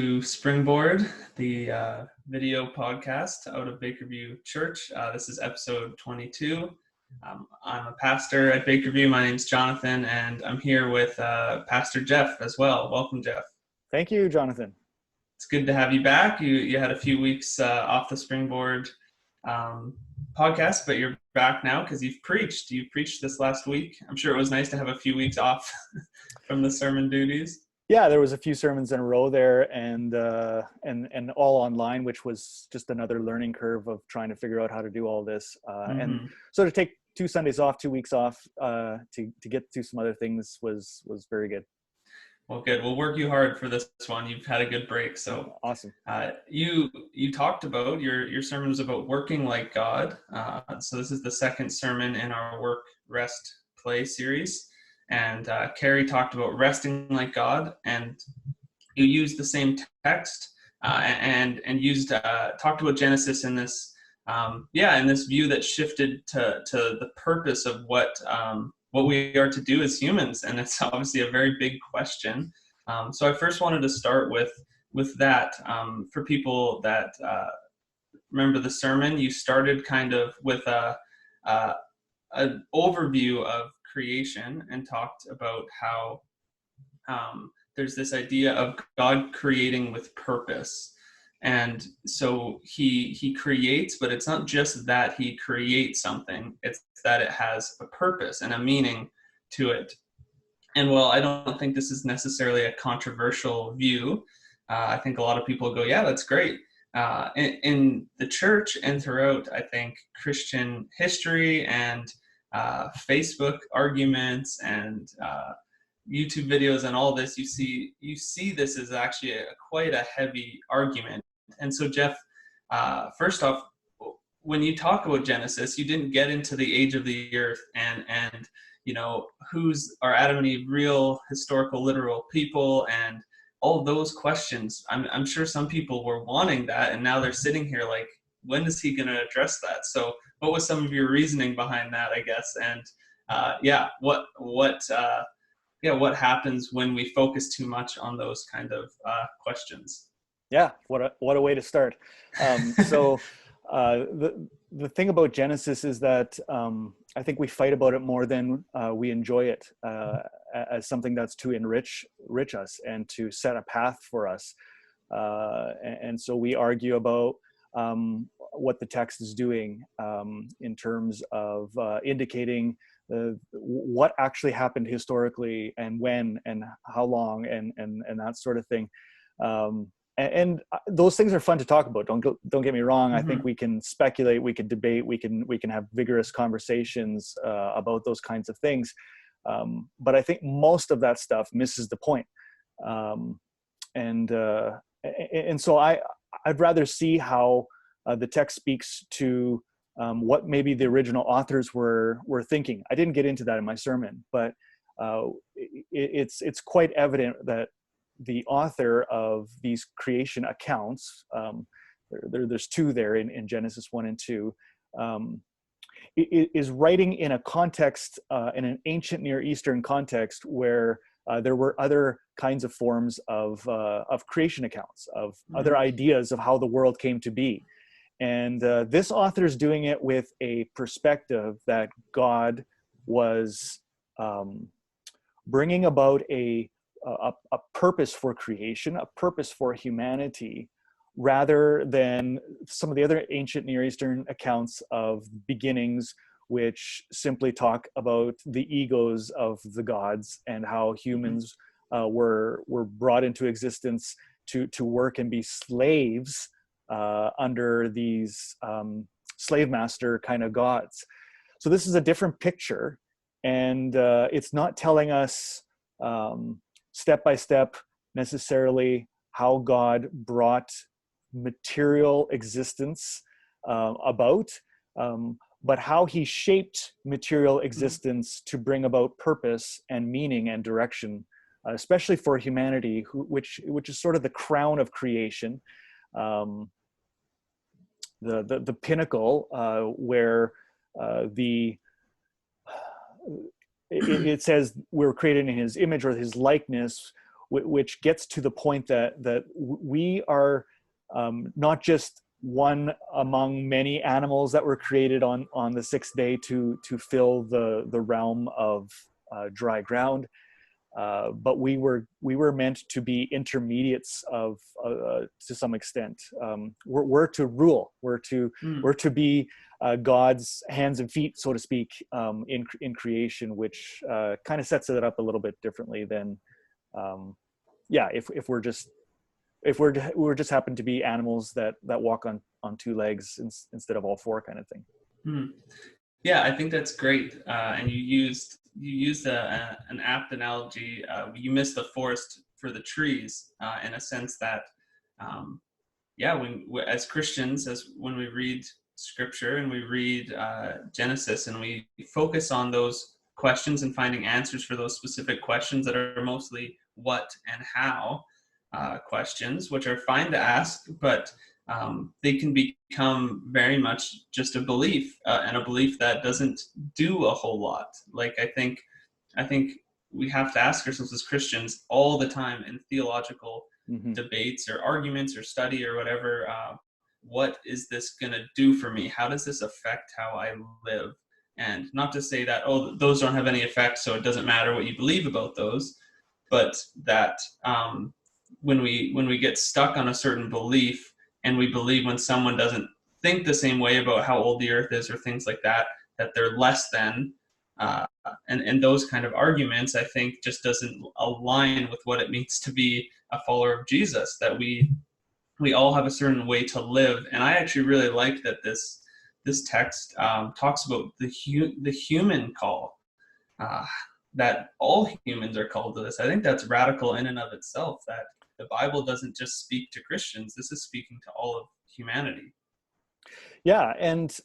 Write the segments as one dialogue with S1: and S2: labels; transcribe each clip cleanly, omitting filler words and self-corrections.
S1: to Springboard, the video podcast out of Bakerview Church. This is episode 22. I'm a pastor at Bakerview. My name's Jonathan, and I'm here with Pastor Jeff as well. Welcome, Jeff.
S2: Thank you, Jonathan.
S1: It's good to have you back. You had a few weeks off the Springboard podcast, but you're back now because you've preached. You preached this last week. I'm sure it was nice to have a few weeks off from the sermon duties.
S2: Yeah, there was a few sermons in a row there, and all online, which was just another learning curve of trying to figure out how to do all this. And so to take 2 Sundays off, 2 weeks off, to get to some other things was very good.
S1: Well, good. We'll work you hard for this one. You've had a good break, so
S2: awesome.
S1: You talked about your sermon was about working like God. So this is the second sermon in our Work, Rest, Play series. And Carrie talked about resting like God, and you used the same text and used talked about Genesis in this in this view that shifted to the purpose of what we are to do as humans, and it's obviously a very big question. So I first wanted to start with that for people that remember the sermon. You started kind of with an overview of creation and talked about how there's this idea of God creating with purpose. And so he creates, but it's not just that he creates something, it's that it has a purpose and a meaning to it. And while I don't think this is necessarily a controversial view, I think a lot of people go, yeah, that's great. In the church and throughout, I think, Christian history and Facebook arguments and YouTube videos and all this, you see this as actually quite a heavy argument. And so, Jeff, first off, when you talk about Genesis, you didn't get into the age of the earth and are Adam and Eve real, historical, literal people, and all those questions. I'm sure some people were wanting that, and now they're sitting here like, when is he going to address that? So what was some of your reasoning behind that, I guess? And what happens when we focus too much on those kind of questions?
S2: Yeah, what a way to start. So the thing about Genesis is that I think we fight about it more than we enjoy it as something that's to enrich us and to set a path for us. And so we argue about what the text is doing in terms of indicating what actually happened historically and when and how long and that sort of thing. And those things are fun to talk about. Don't get me wrong. I think we can speculate, we can debate, we can have vigorous conversations about those kinds of things. But I think most of that stuff misses the point. And so I'd rather see how the text speaks to what maybe the original authors were thinking. I didn't get into that in my sermon, but it's quite evident that the author of these creation accounts, there's two there in Genesis 1 and 2, is writing in a context, in an ancient Near Eastern context where there were other kinds of forms of creation accounts, of other ideas of how the world came to be. And this author is doing it with a perspective that God was bringing about a purpose for creation, a purpose for humanity, rather than some of the other ancient Near Eastern accounts of beginnings, which simply talk about the egos of the gods and how humans were brought into existence to work and be slaves under these slave master kind of gods. So this is a different picture, and it's not telling us step by step necessarily how God brought material existence about, but how he shaped material existence to bring about purpose and meaning and direction, especially for humanity, which is sort of the crown of creation, the pinnacle where it says we're created in his image or his likeness, which gets to the point that we are not just one among many animals that were created on the sixth day to fill the realm of dry ground, but we were meant to be intermediates of to some extent. We're to rule. We're to be God's hands and feet, so to speak, in creation, which kind of sets it up a little bit differently than if we're just happen to be animals that walk on two legs instead of all four, kind of thing.
S1: Yeah, I think that's great. And you used an apt analogy. You missed the forest for the trees, in a sense that, as Christians, when we read Scripture and we read Genesis, and we focus on those questions and finding answers for those specific questions that are mostly what and how questions, which are fine to ask, but they can become very much just a belief, and a belief that doesn't do a whole lot. Like, I think we have to ask ourselves as Christians all the time in theological debates or arguments or study or whatever, what is this going to do for me? How does this affect how I live? And not to say that, oh, those don't have any effect, so it doesn't matter what you believe about those, but that when we get stuck on a certain belief, and we believe when someone doesn't think the same way about how old the earth is or things like that, that they're less than, and those kind of arguments, I think, just doesn't align with what it means to be a follower of Jesus, that we all have a certain way to live. And I actually really like that this text talks about the human call, that all humans are called to this. I think that's radical in and of itself, that the Bible doesn't just speak to Christians. This is speaking to all of humanity.
S2: Yeah, and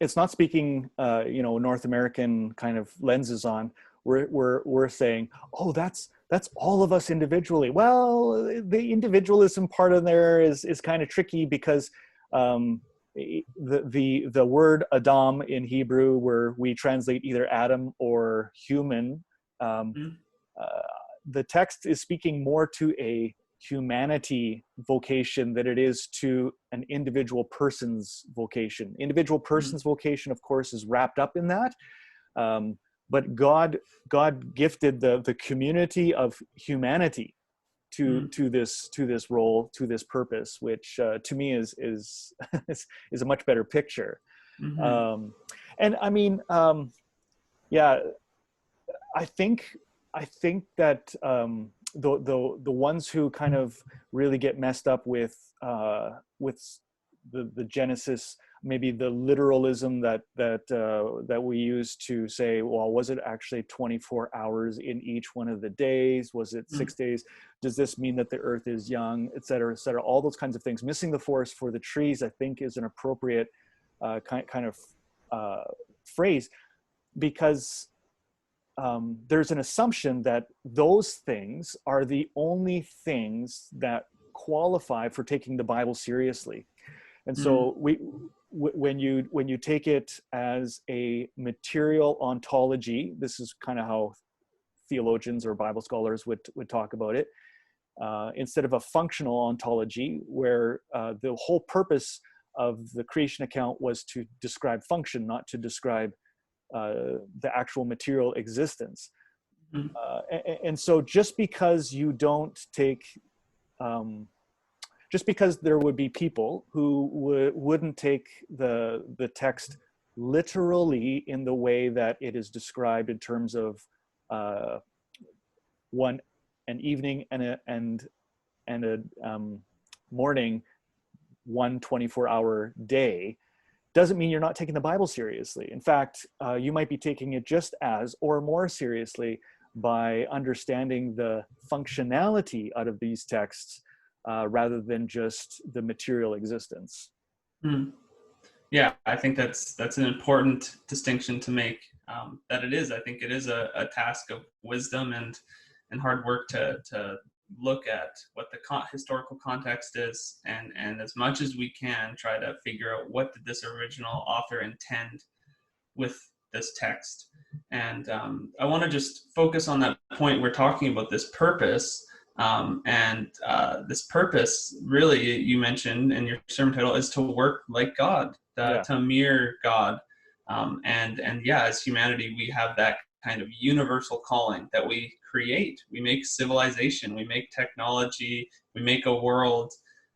S2: it's not speaking, North American kind of lenses on. We're saying, oh, that's all of us individually. Well, the individualism part of there is kind of tricky, because the word Adam in Hebrew, where we translate either Adam or human, the text is speaking more to a humanity vocation than it is to an individual person's vocation. Individual person's vocation, of course, is wrapped up in that. But God gifted the community of humanity to this role, to this purpose, which to me is a much better picture. And I mean, I think that the ones who kind of really get messed up with the Genesis, maybe the literalism that we use to say, well, was it actually 24 hours in each one of the days? Was it 6 days? Does this mean that the earth is young, et cetera, all those kinds of things? Missing the forest for the trees, I think, is an appropriate kind of phrase, because there's an assumption that those things are the only things that qualify for taking the Bible seriously. And so when you take it as a material ontology, this is kind of how theologians or Bible scholars would talk about it, instead of a functional ontology, where the whole purpose of the creation account was to describe function, not to describe the actual material existence. And so just because you don't take, just because there would be people who wouldn't take the text literally in the way that it is described in terms of an evening and a morning, 24-hour day, doesn't mean you're not taking the Bible seriously. In fact, you might be taking it just as or more seriously by understanding the functionality out of these texts, rather than just the material existence.
S1: Yeah, I think that's an important distinction to make. That I think it is a task of wisdom and hard work to look at what the historical context is, and as much as we can try to figure out what did this original author intend with this text. And I want to just focus on that point. We're talking about this purpose. And this purpose, really, you mentioned in your sermon title, is to work like God,
S2: Yeah.
S1: to mirror God. And yeah, as humanity, we have that kind of universal calling that we create. We make civilization, we make technology, we make a world,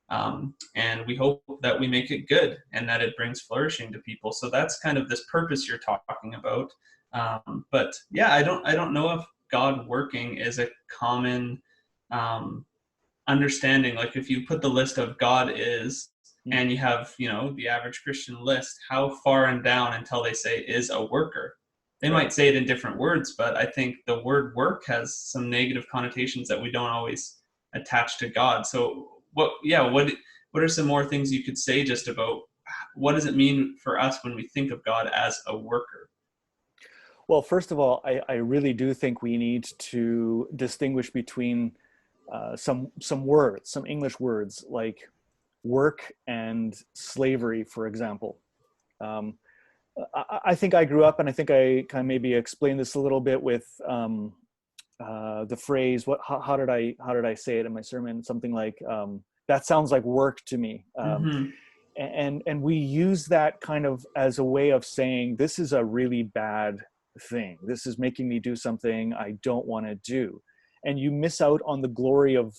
S1: and we hope that we make it good and that it brings flourishing to people. So that's kind of this purpose you're talking about. But yeah, I don't know if God working is a common um, understanding. Like if you put the list of God is,
S2: Mm.
S1: and you have, the average Christian list, how far and down until they say is a worker? They
S2: Right.
S1: might say it in different words, but I think the word work has some negative connotations that we don't always attach to God. So what are some more things you could say just about what does it mean for us when we think of God as a worker?
S2: Well, first of all, I really do think we need to distinguish between some words, some English words like work and slavery, for example. Um, I think I grew up, and I think I kind of maybe explained this a little bit with the phrase. How did I say it in my sermon? Something like that sounds like work to me.
S1: Mm-hmm.
S2: And we use that kind of as a way of saying this is a really bad thing. This is making me do something I don't want to do, and you miss out on the glory of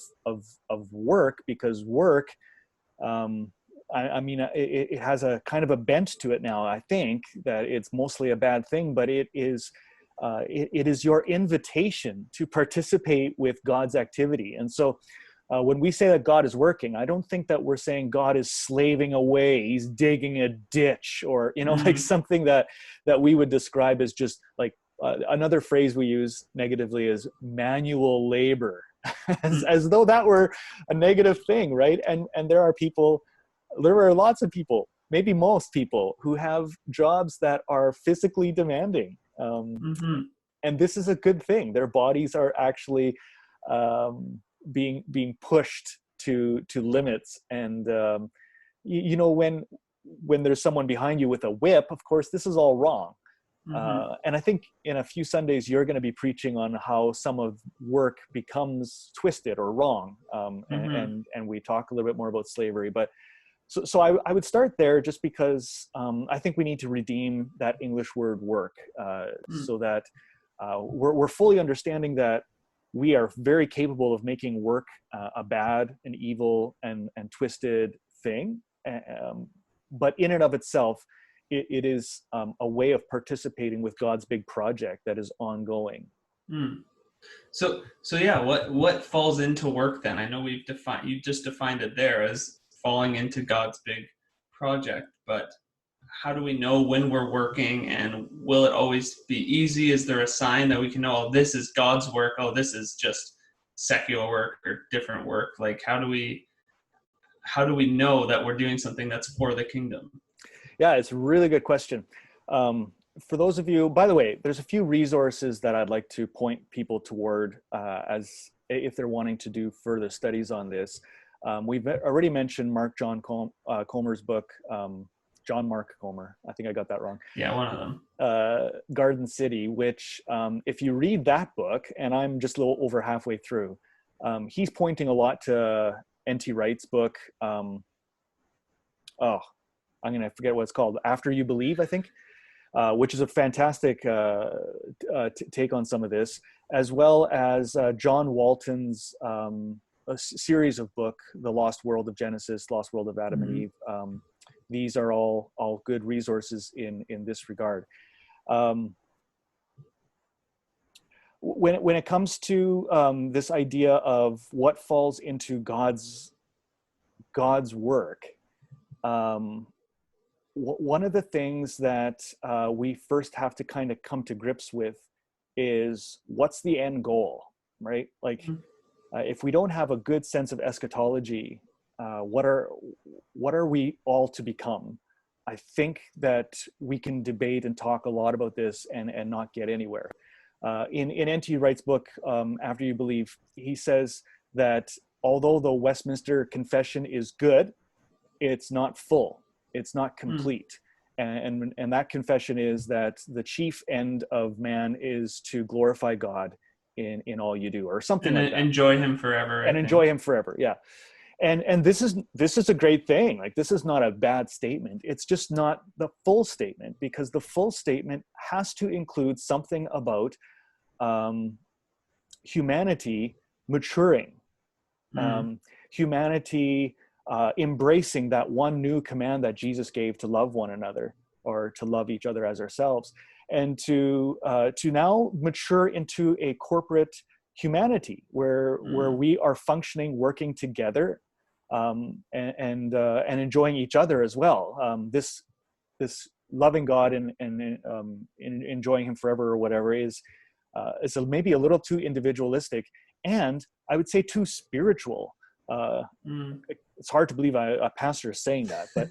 S2: work, because work, I mean, it has a kind of a bent to it now. I think that it's mostly a bad thing, but it is. It is your invitation to participate with God's activity. And so when we say that God is working, I don't think that we're saying God is slaving away, he's digging a ditch, or like
S1: Mm-hmm.
S2: something that we would describe as just like another phrase we use negatively is manual labor, as though that were a negative thing, right? And there are lots of people, maybe most people, who have jobs that are physically demanding.
S1: Mm-hmm.
S2: And this is a good thing. Their bodies are actually um, being pushed to limits. And when there's someone behind you with a whip, of course, this is all wrong.
S1: Mm-hmm.
S2: And I think in a few Sundays you're going to be preaching on how some of work becomes twisted or wrong,
S1: Mm-hmm.
S2: and we talk a little bit more about slavery. But so I would start there, just because I think we need to redeem that English word work, so that we're fully understanding that we are very capable of making work a bad, an evil, and twisted thing. But in and of itself, it is a way of participating with God's big project that is ongoing.
S1: Mm. So yeah, what falls into work then? I know you just defined it there as falling into God's big project, but how do we know when we're working, and will it always be easy? Is there a sign that we can know, oh, this is God's work, oh, this is just secular work or different work? Like how do we know that we're doing something that's for the kingdom?
S2: Yeah, it's a really good question. For those of you, by the way, there's a few resources that I'd like to point people toward, as if they're wanting to do further studies on this. We've already mentioned Comer's book, John Mark Comer. I think I got that wrong.
S1: Yeah, one of them.
S2: Garden City, which if you read that book, and I'm just a little over halfway through, he's pointing a lot to N.T. Wright's book. Oh, I'm going to forget what it's called. After You Believe, I think, which is a fantastic take on some of this, as well as John Walton's a series of book, The Lost World of Genesis, Lost World of Adam and
S1: Mm-hmm.
S2: Eve. These are all good resources in this regard. When it comes to this idea of what falls into God's work, one of the things that we first have to kind of come to grips with is what's the end goal, right? Like, if we don't have a good sense of eschatology, what are we all to become? I think that we can debate and talk a lot about this and not get anywhere. In N.T. Wright's book, After You Believe, he says that although the Westminster Confession is good, it's not full, it's not complete. And that confession is that the chief end of man is to glorify God in all you do, or something like that.
S1: Enjoy him forever, I
S2: And enjoy
S1: think.
S2: him forever. Yeah. And this is a great thing. Like, this is not a bad statement. It's just not the full statement, because the full statement has to include something about humanity maturing, humanity embracing that one new command that Jesus gave to love one another, or to love each other as ourselves, and to now mature into a corporate humanity where we are functioning, working together, and enjoying each other as well. This loving God and enjoying Him forever, or whatever, is maybe a little too individualistic, and I would say too spiritual. It's hard to believe a pastor is saying that, but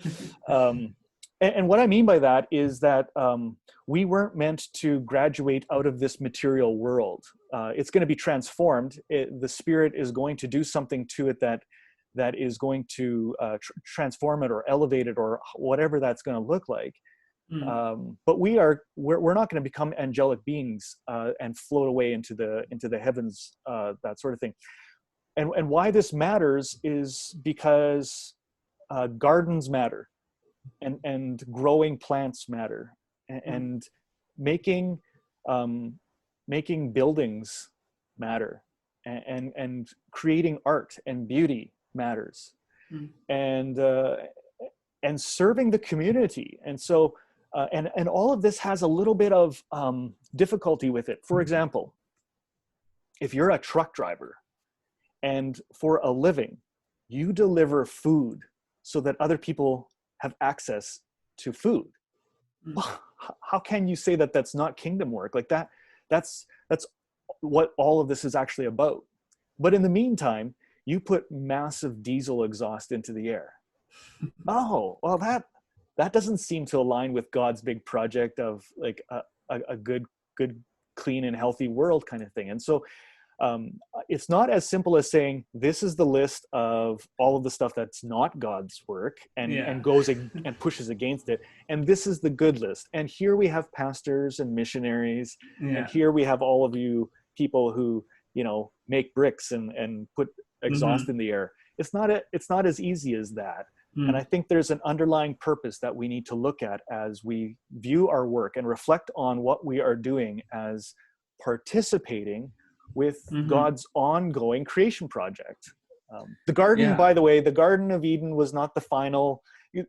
S2: and what I mean by that is that we weren't meant to graduate out of this material world. It's going to be transformed. The Spirit is going to do something to it that is going to transform it, or elevate it, or whatever that's going to look like. But we're not going to become angelic beings and float away into the heavens, that sort of thing. And why this matters is because gardens matter, and growing plants matter, and making buildings matter, and creating art and beauty matters, and serving the community. And so and all of this has a little bit of difficulty with it. For example, if you're a truck driver, and for a living, you deliver food so that other people have access to food. How can you say that that's not kingdom work? Like that's what all of this is actually about. But in the meantime, you put massive diesel exhaust into the air. Oh, well, that doesn't seem to align with God's big project of like a good, clean and healthy world kind of thing. And so it's not as simple as saying this is the list of all of the stuff that's not God's work and goes and pushes against it, and this is the good list. And here we have pastors and missionaries, and here we have all of you people who make bricks and put exhaust in the air. It's not as easy as that. And I think there's an underlying purpose that we need to look at as we view our work and reflect on what we are doing as participating with God's ongoing creation project. The garden, by the way, the Garden of Eden was not the final.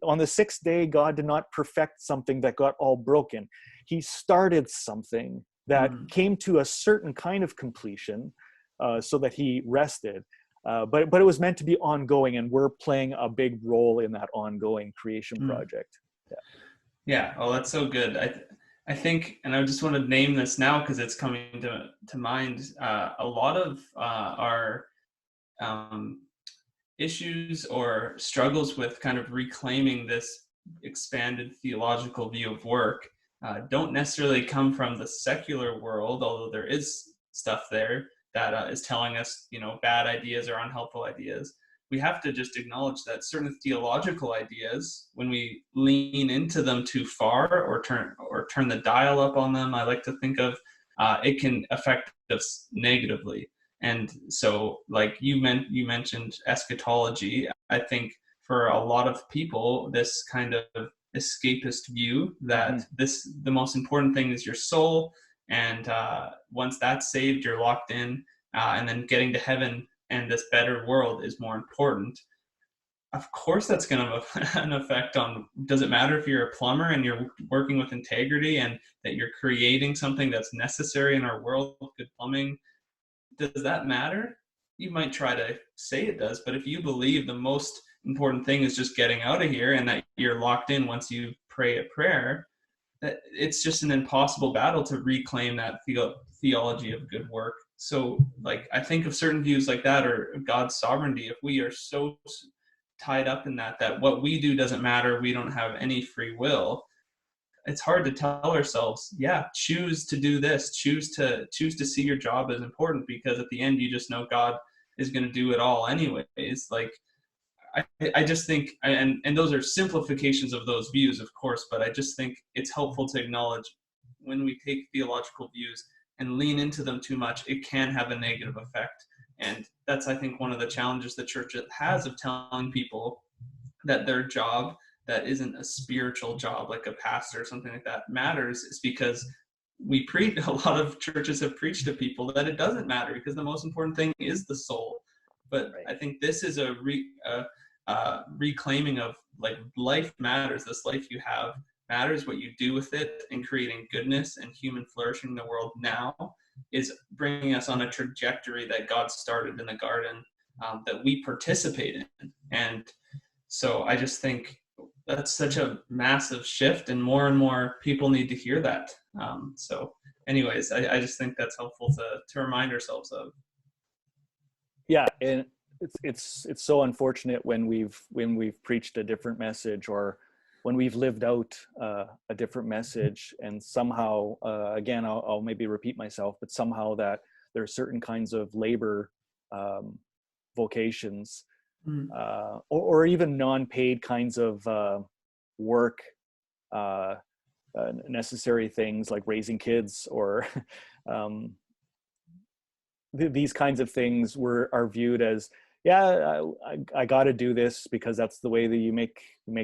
S2: On the sixth day, God did not perfect something that got all broken. He started something that came to a certain kind of completion, so that He rested. But it was meant to be ongoing, and we're playing a big role in that ongoing creation project.
S1: Yeah. Oh, that's so good. I think, and I just want to name this now because it's coming to mind. A lot of our issues or struggles with kind of reclaiming this expanded theological view of work don't necessarily come from the secular world, although there is stuff there that is telling us, bad ideas or unhelpful ideas. We have to just acknowledge that certain theological ideas, when we lean into them too far or turn the dial up on them, I like to think of, it can affect us negatively. And so, like you mentioned eschatology. I think for a lot of people, this kind of escapist view that the most important thing is your soul, and once that's saved, you're locked in, and then getting to heaven and this better world is more important. Of course, that's going to have an effect on, does it matter if you're a plumber and you're working with integrity and that you're creating something that's necessary in our world, good plumbing? Does that matter? You might try to say it does, but if you believe the most important thing is just getting out of here and that you're locked in once you pray a prayer, that it's just an impossible battle to reclaim that theology of good work. So, like, I think of certain views like that, or God's sovereignty. If we are so tied up in that what we do doesn't matter, we don't have any free will, it's hard to tell ourselves, choose to do this, choose to see your job as important, because at the end you just know God is going to do it all anyways. Like, I just think, and those are simplifications of those views, of course, but I just think it's helpful to acknowledge when we take theological views, and lean into them too much, it can have a negative effect. And that's, I think, one of the challenges the church has of telling people that their job that isn't a spiritual job like a pastor or something like that matters, is because we preach, a lot of churches have preached to people that it doesn't matter, because the most important thing is the soul. But
S2: Right.
S1: I think this is a reclaiming of, like, life matters. This life you have matters. What you do with it in creating goodness and human flourishing in the world now is bringing us on a trajectory that God started in the garden, that we participate in. And so I just think that's such a massive shift, and more people need to hear that. So anyways, I just think that's helpful to remind ourselves of.
S2: Yeah, and it's so unfortunate when we've preached a different message, or when we've lived out a different message, and somehow again, I'll maybe repeat myself, but somehow that there are certain kinds of labor vocations, or even non-paid kinds of work, necessary things like raising kids, or these kinds of things are viewed as, yeah, I got to do this because that's the way that you make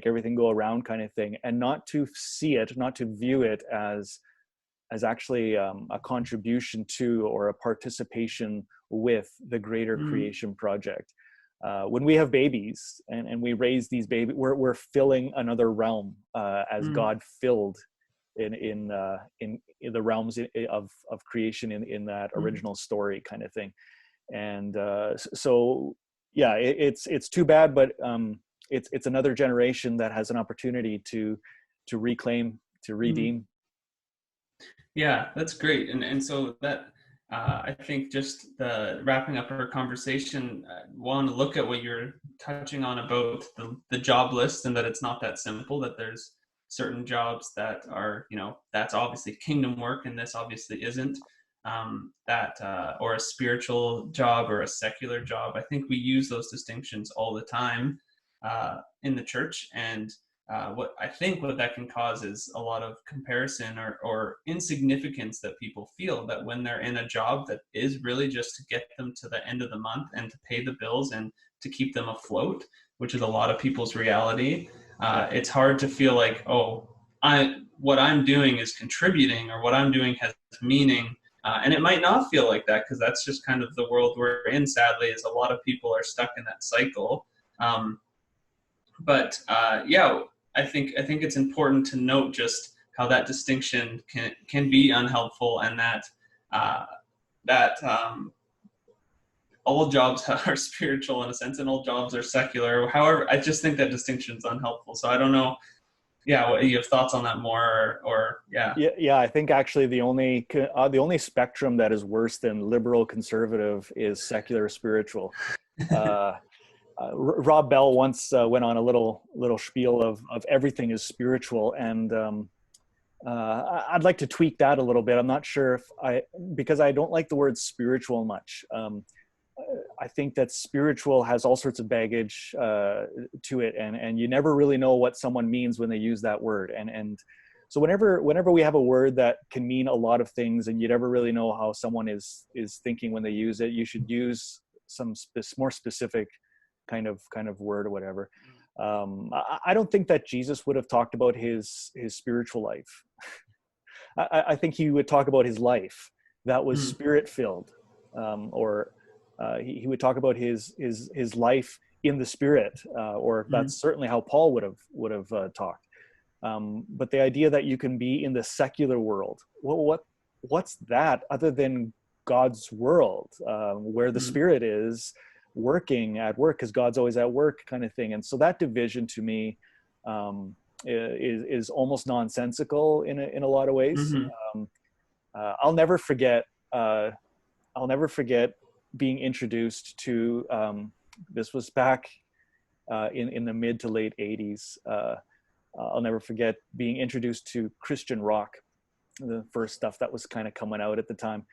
S2: everything go around, kind of thing, and not to see it, not to view it as actually a contribution to, or a participation with, the greater creation project. When we have babies and we raise these babies, we're filling another realm, as God filled in the realms of creation in that original story, kind of thing. And so yeah, it's too bad, but it's another generation that has an opportunity to reclaim, to redeem.
S1: Yeah, that's great. And so that, I think, just the wrapping up our conversation, want to look at what you're touching on about the job list, and that it's not that simple, that there's certain jobs that are, that's obviously kingdom work, and this obviously isn't, or a spiritual job or a secular job. I think we use those distinctions all the time in the church. And what that can cause is a lot of comparison or insignificance that people feel, that when they're in a job that is really just to get them to the end of the month and to pay the bills and to keep them afloat, which is a lot of people's reality. It's hard to feel like, oh, what I'm doing is contributing, or what I'm doing has meaning. And it might not feel like that, because that's just kind of the world we're in, sadly, is a lot of people are stuck in that cycle. But yeah, I think it's important to note just how that distinction can be unhelpful, and that all jobs are spiritual in a sense, and all jobs are secular. However, I just think that distinction is unhelpful. So I don't know. Yeah, what you have thoughts on that more, or yeah.
S2: Yeah. I think actually the only spectrum that is worse than liberal conservative is secular spiritual. Rob Bell once went on a little spiel of everything is spiritual, and I'd like to tweak that a little bit. I'm not sure because I don't like the word spiritual much. I think that spiritual has all sorts of baggage to it, and you never really know what someone means when they use that word. And so whenever we have a word that can mean a lot of things, and you never really know how someone is thinking when they use it, you should use some more specific kind of word or whatever. I don't think that Jesus would have talked about his spiritual life. I think he would talk about his life that was spirit filled, or he would talk about his life in the spirit, or that's certainly how Paul would have talked. But the idea that you can be in the secular world, well, what's that other than God's world, where the spirit is working at work, because God's always at work, kind of thing. And so that division to me is almost nonsensical in a lot of ways. I'll never forget being introduced to this was back in the mid to late 80s. I'll never forget being introduced to Christian rock, the first stuff that was kind of coming out at the time.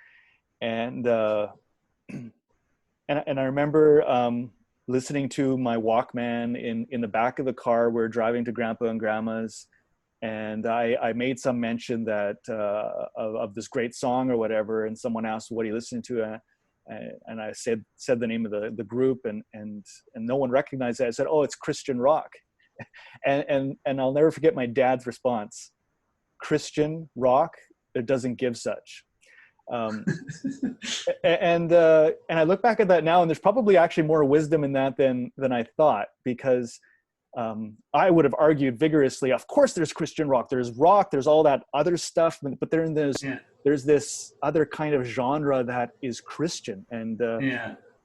S2: And I remember listening to my Walkman in the back of the car. We're driving to Grandpa and Grandma's, And I made some mention that of this great song or whatever, and someone asked, "What are you listening to?" And I said the name of the group, and no one recognized it. I said, "Oh, it's Christian rock," and I'll never forget my dad's response: "Christian rock? It doesn't give such." Um, and I look back at that now, and there's probably actually more wisdom in that than I thought, because I would have argued vigorously, of course there's Christian rock, there's all that other stuff, but there's this other kind of genre that is Christian. And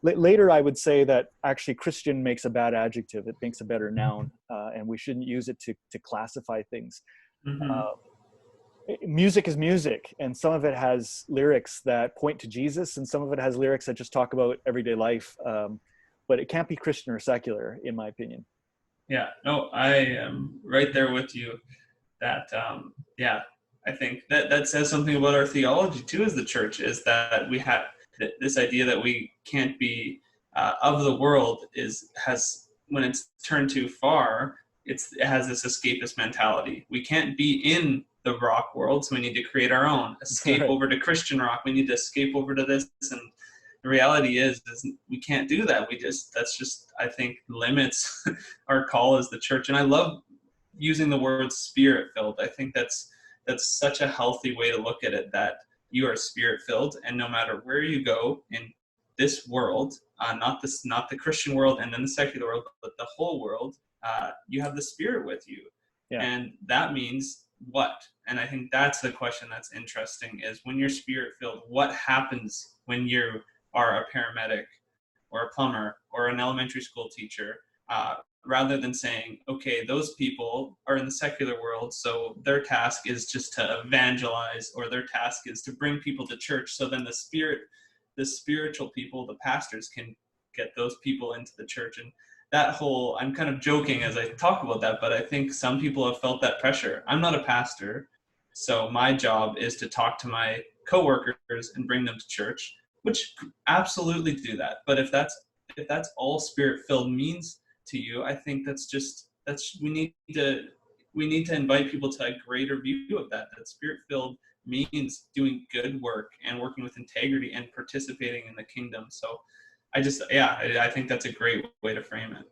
S2: later I would say that actually Christian makes a bad adjective. It makes a better noun, and we shouldn't use it to classify things. Music is music, and some of it has lyrics that point to Jesus, and some of it has lyrics that just talk about everyday life. But it can't be Christian or secular, in my opinion.
S1: Yeah, no, I am right there with you. That I think that says something about our theology too, as the church, is that we have this idea that we can't be of the world. Has when it's turned too far, it has this escapist mentality. We can't be in the rock world, so we need to create our own. Escape over to Christian rock. We need to escape over to this. And the reality is we can't do that. That's just, I think, limits our call as the church. And I love using the word spirit-filled. I think that's such a healthy way to look at it, that you are spirit-filled, and no matter where you go in this world, not the Christian world and then the secular world, but the whole world, you have the Spirit with you. Yeah. And that means what? And I think that's the question that's interesting, is when you're spirit-filled, what happens when you are a paramedic or a plumber or an elementary school teacher, rather than saying, okay, those people are in the secular world, so their task is just to evangelize, or their task is to bring people to church, so then the spiritual people, the pastors, can get those people into the church. And that whole, I'm kind of joking as I talk about that, but I think some people have felt that pressure. I'm not a pastor, so my job is to talk to my coworkers and bring them to church, which absolutely do that. But if that's all spirit-filled means to you, I think we need to invite people to a greater view of that spirit-filled means doing good work and working with integrity and participating in the kingdom. So I think that's a great way to frame it.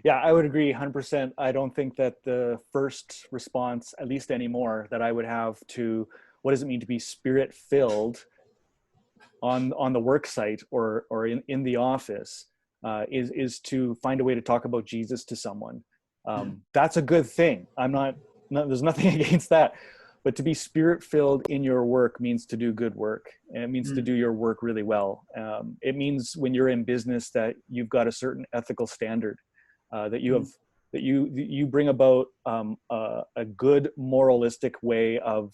S2: Yeah, I would agree 100%. I don't think that the first response, at least anymore, that I would have to what does it mean to be spirit-filled on the work site or in the office is to find a way to talk about Jesus to someone. That's a good thing. There's nothing against that. But to be spirit-filled in your work means to do good work, and it means to do your work really well. It means when you're in business that you've got a certain ethical standard, that you bring about a good moralistic way of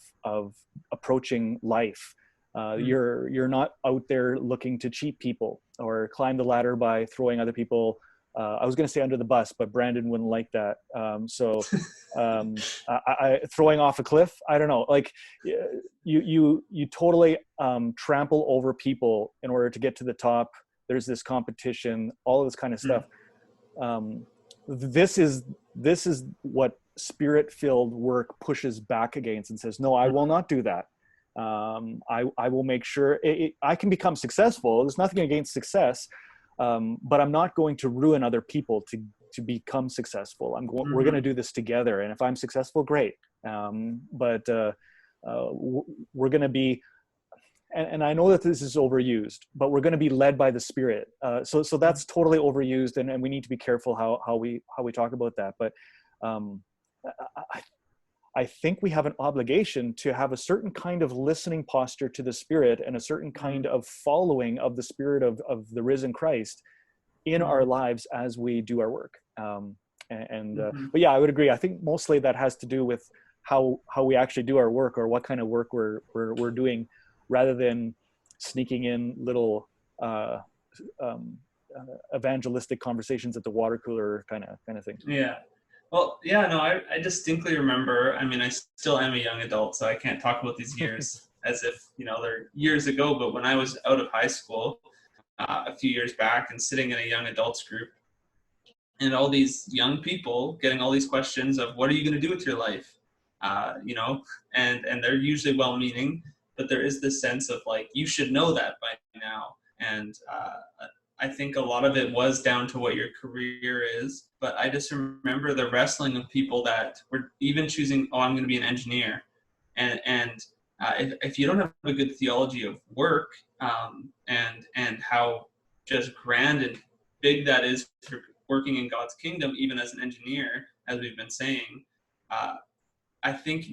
S2: approaching life. You're not out there looking to cheat people or climb the ladder by throwing other people. I was going to say under the bus, but Brandon wouldn't like that. Throwing off a cliff, I don't know. Like you totally trample over people in order to get to the top. There's this competition, all of this kind of stuff. This is what spirit-filled work pushes back against and says, no, I will not do that. I will make sure I can become successful. There's nothing against success. But I'm not going to ruin other people to become successful. We're going to do this together. And if I'm successful, great. But we're going to be, and I know that this is overused, but we're going to be led by the Spirit. So that's totally overused, and we need to be careful how we talk about that. But I think we have an obligation to have a certain kind of listening posture to the Spirit and a certain kind of following of the Spirit of the risen Christ in our lives as we do our work. But yeah, I would agree. I think mostly that has to do with how we actually do our work, or what kind of work we're doing, rather than sneaking in little evangelistic conversations at the water cooler kind of thing.
S1: Yeah. Well, yeah, no, I distinctly remember, I mean, I still am a young adult, so I can't talk about these years as if, they're years ago, but when I was out of high school a few years back and sitting in a young adults group, and all these young people getting all these questions of, what are you going to do with your life? you know, and they're usually well-meaning, but there is this sense of like, you should know that by now. And I think a lot of it was down to what your career is, but I just remember the wrestling of people that were even choosing, oh, I'm going to be an engineer. And if you don't have a good theology of work, and how just grand and big that is for working in God's kingdom, even as an engineer, as we've been saying, uh, I think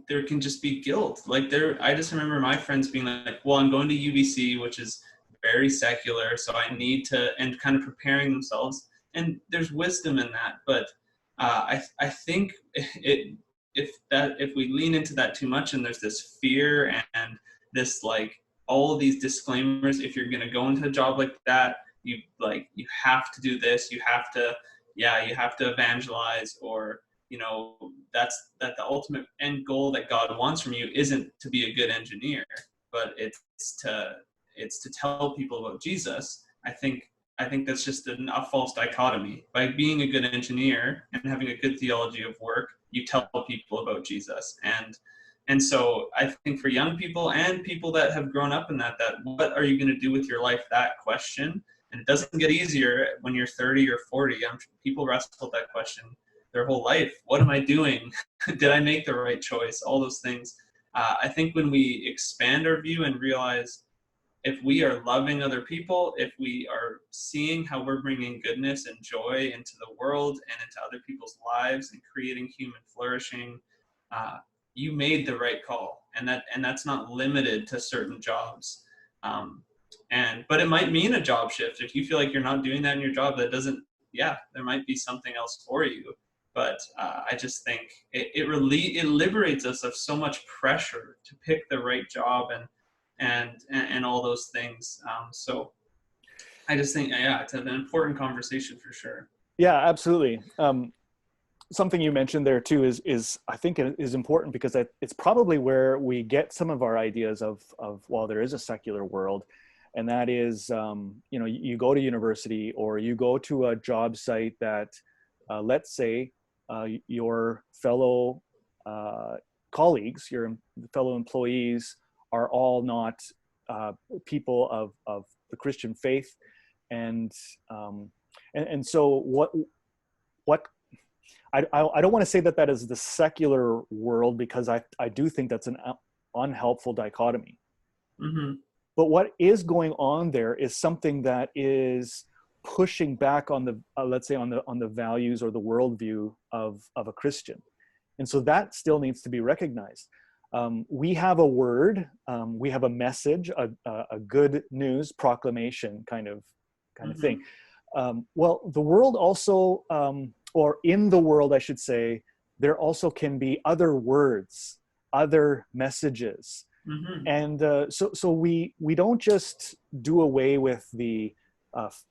S1: there can just be guilt. Like I just remember my friends being like, well, I'm going to UBC, which is very secular, so I need to, and kind of preparing themselves. And there's wisdom in that, but I think if we lean into that too much, and there's this fear and this like all of these disclaimers, if you're going to go into a job like that, you have to do this, you have to evangelize, or that the ultimate end goal that God wants from you isn't to be a good engineer, but it's to tell people about Jesus. I think that's just a false dichotomy. By being a good engineer and having a good theology of work, you tell people about Jesus. And so I think for young people and people that have grown up in that what are you going to do with your life? That question. And it doesn't get easier when you're 30 or 40. People wrestle with that question their whole life. What am I doing? Did I make the right choice? All those things. I think when we expand our view and realize if we are loving other people, if we are seeing how we're bringing goodness and joy into the world and into other people's lives and creating human flourishing, you made the right call. And that's not limited to certain jobs. But it might mean a job shift. If you feel like you're not doing that in your job, there might be something else for you. But I just think it liberates us of so much pressure to pick the right job and all those things. So I just think, it's an important conversation for sure.
S2: Yeah, absolutely. Something you mentioned there too is I think is important, because it's probably where we get some of our ideas of well, there is a secular world, and that is you go to university or you go to a job site that let's say your fellow colleagues, your fellow employees are all not people of the Christian faith, and so what I don't want to say that is the secular world, because I do think that's an unhelpful dichotomy.
S1: Mm-hmm.
S2: But what is going on there is something that is pushing back on the let's say on the values or the worldview of a Christian, and so that still needs to be recognized. We have a word, we have a message, a good news proclamation kind of
S1: Mm-hmm.
S2: thing. Well, the world also, or in the world, I should say, there also can be other words, other messages.
S1: Mm-hmm.
S2: And so we don't just do away with the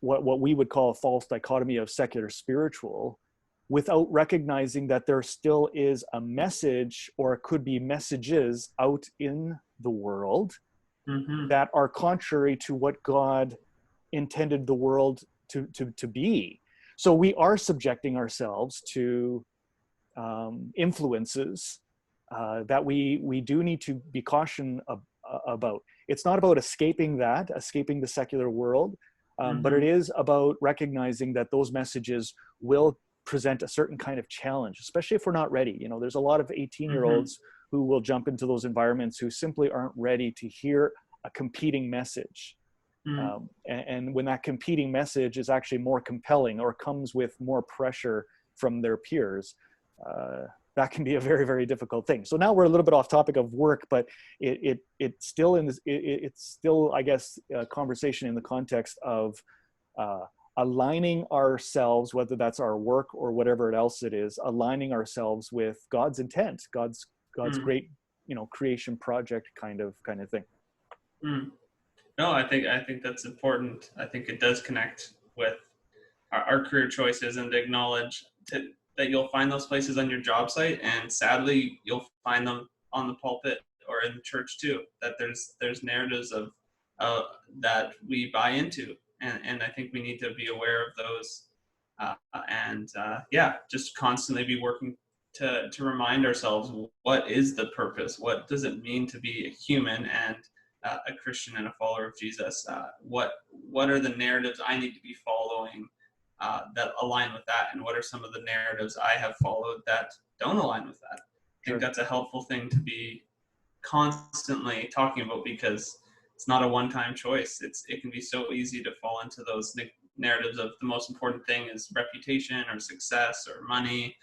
S2: what we would call a false dichotomy of secular spiritual, without recognizing that there still is a message, or it could be messages out in the world
S1: Mm-hmm.
S2: that are contrary to what God intended the world to be. So we are subjecting ourselves to influences that we do need to be caution about. It's not about escaping the secular world, but it is about recognizing that those messages will present a certain kind of challenge, especially if we're not ready. There's a lot of 18-year-olds who will jump into those environments who simply aren't ready to hear a competing message. And when that competing message is actually more compelling or comes with more pressure from their peers, that can be a very, very difficult thing. So now we're a little bit off topic of work, but it's still, I guess, a conversation in the context of aligning ourselves, whether that's our work or whatever else it is, aligning ourselves with God's intent, God's great, creation project kind of thing.
S1: No, I think that's important. I think it does connect with our career choices, and to acknowledge that you'll find those places on your job site, and sadly you'll find them on the pulpit or in church too, that there's narratives of that we buy into, and I think we need to be aware of those, just constantly be working to remind ourselves, what is the purpose? What does it mean to be a human and a Christian and a follower of Jesus? What are the narratives I need to be following that align with that? And what are some of the narratives I have followed that don't align with that? I think that's a helpful thing to be constantly talking about, because it's not a one-time choice. It can be so easy to fall into those narratives of the most important thing is reputation or success or money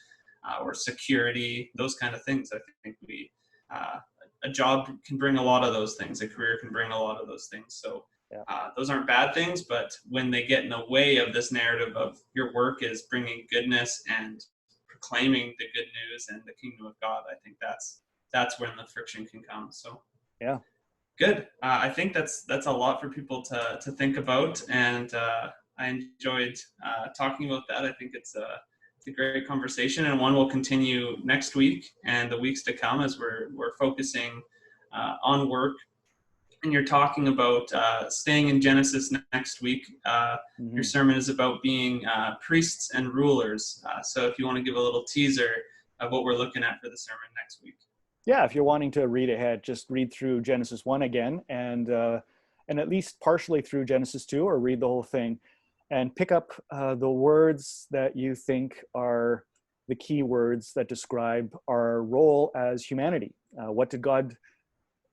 S1: or security, those kind of things. I think a job can bring a lot of those things. A career can bring a lot of those things. So those aren't bad things, but when they get in the way of this narrative of your work is bringing goodness and proclaiming the good news and the kingdom of God, I think that's when the friction can come. So
S2: Yeah.
S1: Good. I think that's a lot for people to think about, and I enjoyed talking about that. I think it's a great conversation, and one we'll continue next week and the weeks to come as we're focusing on work. And you're talking about staying in Genesis next week. Your sermon is about being priests and rulers. So if you want to give a little teaser of what we're looking at for the sermon next week.
S2: Yeah, if you're wanting to read ahead, just read through Genesis 1 again, and at least partially through Genesis 2, or read the whole thing, and pick up the words that you think are the key words that describe our role as humanity. What did God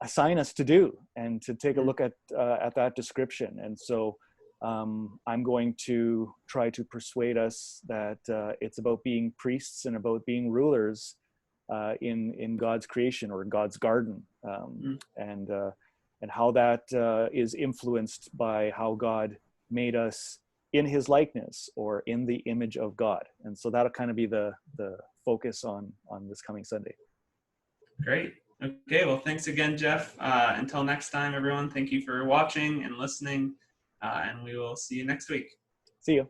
S2: assign us to do? And to take a look at that description. And so I'm going to try to persuade us that it's about being priests and about being rulers in God's creation, or in God's garden, and how that is influenced by how God made us in His likeness, or in the image of God. And so that'll kind of be the focus on this coming Sunday.
S1: Great. Okay. Well, thanks again, Jeff. Until next time, everyone. Thank you for watching and listening, and we will see you next week.
S2: See you.